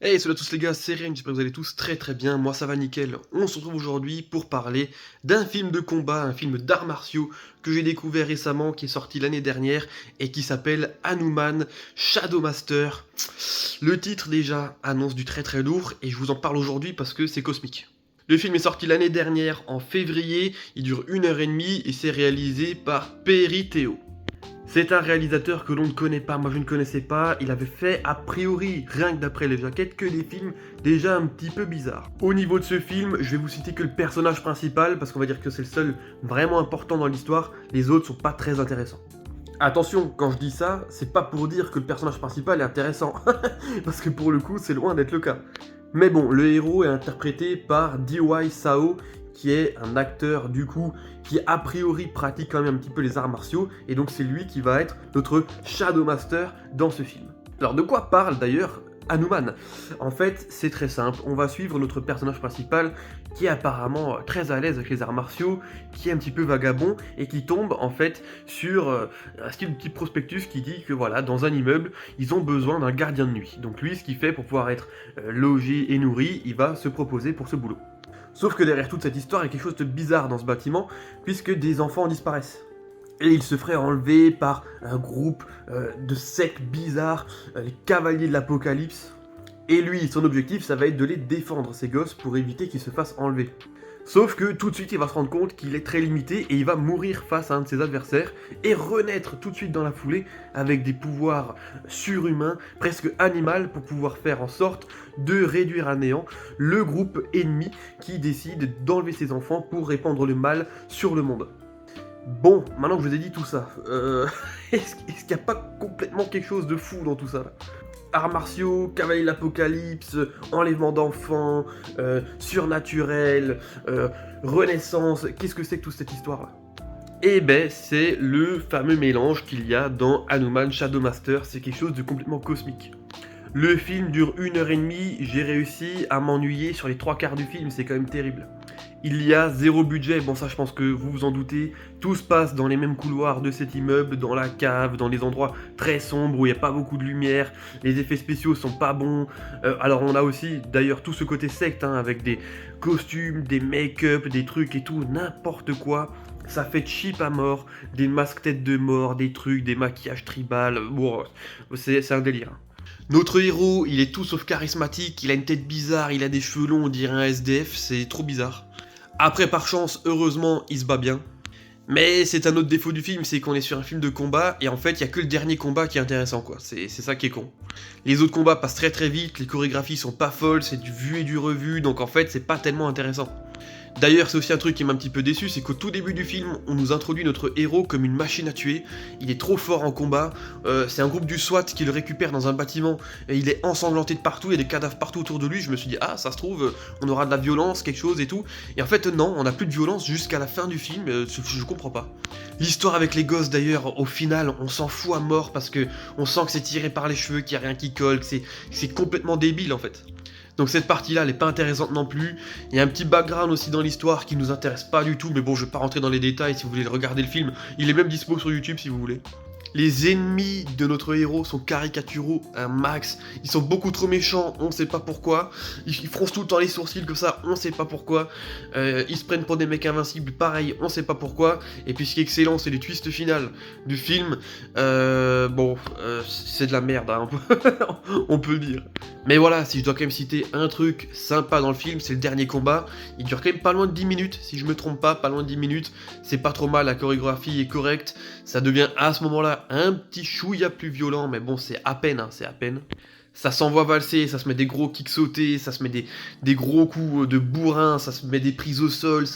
Hey, salut à tous les gars, c'est Ren, j'espère que vous allez tous très bien, moi ça va nickel. On se retrouve aujourd'hui pour parler d'un film de combat, un film d'arts martiaux que j'ai découvert récemment, qui est sorti l'année dernière et qui s'appelle Hanuman Shadow Master. Le titre déjà annonce du très lourd et je vous en parle aujourd'hui parce que c'est cosmique. Le film est sorti l'année dernière en février, il dure 1h30 et c'est réalisé par Perry Theo. C'est un réalisateur que l'on ne connaît pas, moi je ne connaissais pas, il avait fait a priori, rien que d'après les jaquettes, que des films déjà un petit peu bizarres. Au niveau de ce film, je vais vous citer que le personnage principal, parce qu'on va dire que c'est le seul vraiment important dans l'histoire, les autres sont pas très intéressants. Attention, quand je dis ça, c'est pas pour dire que le personnage principal est intéressant, parce que pour le coup c'est loin d'être le cas. Mais bon, le héros est interprété par D.Y. Sao, qui est un acteur du coup qui a priori pratique quand même un petit peu les arts martiaux, et donc c'est lui qui va être notre Shadow Master dans ce film. Alors de quoi parle d'ailleurs Hanuman? En fait, c'est très simple, on va suivre notre personnage principal qui est apparemment très à l'aise avec les arts martiaux, qui est un petit peu vagabond et qui tombe en fait sur un style de petit prospectus qui dit que voilà, dans un immeuble, ils ont besoin d'un gardien de nuit. Donc lui, ce qu'il fait pour pouvoir être logé et nourri, il va se proposer pour ce boulot. Sauf que derrière toute cette histoire, il y a quelque chose de bizarre dans ce bâtiment, puisque des enfants disparaissent. Et il se ferait enlever par un groupe de sectes bizarres, les cavaliers de l'apocalypse. Et lui, son objectif, ça va être de les défendre, ces gosses, pour éviter qu'ils se fassent enlever. Sauf que tout de suite, il va se rendre compte qu'il est très limité et il va mourir face à un de ses adversaires et renaître tout de suite dans la foulée avec des pouvoirs surhumains, presque animaux, pour pouvoir faire en sorte de réduire à néant le groupe ennemi qui décide d'enlever ses enfants pour répandre le mal sur le monde. Bon, maintenant que je vous ai dit tout ça, est-ce qu'il n'y a pas complètement quelque chose de fou dans tout ça là? Arts martiaux, cavalier de l'apocalypse, enlèvement d'enfants, surnaturel, renaissance, qu'est-ce que c'est que toute cette histoire-là? Eh ben, c'est le fameux mélange qu'il y a dans Hanuman Shadow Master, c'est quelque chose de complètement cosmique. Le film dure 1h30, j'ai réussi à m'ennuyer sur les 3 quarts du film, c'est quand même terrible. Il y a zéro budget, bon ça je pense que vous vous en doutez, tout se passe dans les mêmes couloirs de cet immeuble, dans la cave, dans des endroits très sombres où il n'y a pas beaucoup de lumière, les effets spéciaux sont pas bons, alors on a aussi d'ailleurs tout ce côté secte, hein, avec des costumes, des make-up, des trucs et tout, n'importe quoi, ça fait cheap à mort, des masques tête de mort, des trucs, des maquillages tribal, bon, c'est un délire. Notre héros, il est tout sauf charismatique, il a une tête bizarre, il a des cheveux longs, on dirait un SDF, c'est trop bizarre. Après, par chance, heureusement, il se bat bien. Mais c'est un autre défaut du film, c'est qu'on est sur un film de combat, et en fait, il y a que le dernier combat qui est intéressant, quoi. C'est ça qui est con. Les autres combats passent très vite, les chorégraphies sont pas folles, c'est du vu et du revu, donc en fait, c'est pas tellement intéressant. D'ailleurs, c'est aussi un truc qui m'a un petit peu déçu, c'est qu'au tout début du film, on nous introduit notre héros comme une machine à tuer. Il est trop fort en combat. C'est un groupe du SWAT qui le récupère dans un bâtiment. Et il est ensanglanté de partout, il y a des cadavres partout autour de lui. Je me suis dit, ah, ça se trouve, on aura de la violence, quelque chose et tout. Et en fait, non, on n'a plus de violence jusqu'à la fin du film. Je comprends pas. L'histoire avec les gosses, d'ailleurs, au final, on s'en fout à mort parce que on sent que c'est tiré par les cheveux, qu'il n'y a rien qui colle, que c'est complètement débile en fait. Donc cette partie-là, elle est pas intéressante non plus. Il y a un petit background aussi dans l'histoire qui nous intéresse pas du tout, mais bon, je vais pas rentrer dans les détails si vous voulez regarder le film. Il est même dispo sur YouTube si vous voulez. Les ennemis de notre héros sont caricaturaux, un max. Ils sont beaucoup trop méchants, on sait pas pourquoi. Ils froncent tout le temps les sourcils comme ça, on sait pas pourquoi. Ils se prennent pour des mecs invincibles, pareil, on sait pas pourquoi. Et puis ce qui est excellent, c'est les twists finales du film. C'est de la merde, hein, on peut le dire. Mais voilà, si je dois quand même citer un truc sympa dans le film, c'est le dernier combat. Il dure quand même pas loin de 10 minutes, si je me trompe pas loin de 10 minutes. C'est pas trop mal, la chorégraphie est correcte. Ça devient à ce moment-là un petit chouïa plus violent, mais bon, c'est à peine, hein, c'est à peine. Ça s'envoie valser, ça se met des gros kicks sautés, ça se met des gros coups de bourrin, ça se met des prises au sol,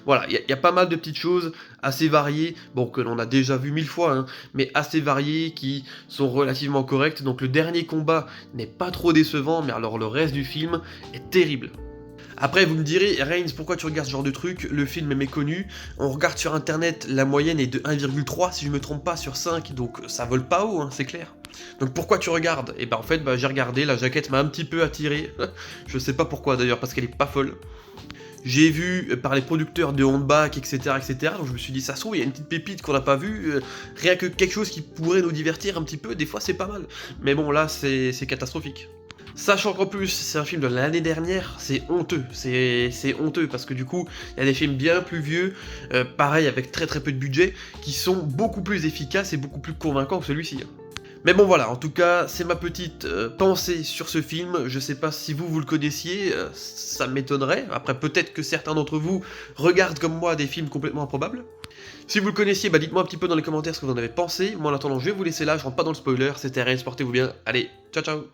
voilà, il y a pas mal de petites choses assez variées, bon, que l'on a déjà vu 1000 fois, hein, mais assez variées, qui sont relativement correctes, donc le dernier combat n'est pas trop décevant, mais alors le reste du film est terrible. Après, vous me direz, Reigns, pourquoi tu regardes ce genre de truc? Le film est méconnu. On regarde sur internet, la moyenne est de 1,3 si je me trompe pas sur 5, donc ça vole pas haut, hein, c'est clair. Donc pourquoi tu regardes? Et ben en fait, j'ai regardé, la jaquette m'a un petit peu attiré. Je sais pas pourquoi d'ailleurs, parce qu'elle est pas folle. J'ai vu par les producteurs de Handbak, etc. Donc je me suis dit, ça se trouve, il y a une petite pépite qu'on n'a pas vue. Rien que quelque chose qui pourrait nous divertir un petit peu, des fois c'est pas mal. Mais bon, là, c'est catastrophique. Sachant qu'en plus, c'est un film de l'année dernière, c'est honteux. C'est honteux parce que du coup, il y a des films bien plus vieux, pareil avec très très peu de budget, qui sont beaucoup plus efficaces et beaucoup plus convaincants que celui-ci, hein. Mais bon voilà, en tout cas, c'est ma petite pensée sur ce film. Je sais pas si vous le connaissiez, ça m'étonnerait. Après, peut-être que certains d'entre vous regardent comme moi des films complètement improbables. Si vous le connaissiez, bah dites-moi un petit peu dans les commentaires ce que vous en avez pensé. Moi en attendant, je vais vous laisser là, je rentre pas dans le spoiler. C'était RS, portez-vous bien. Allez, ciao ciao.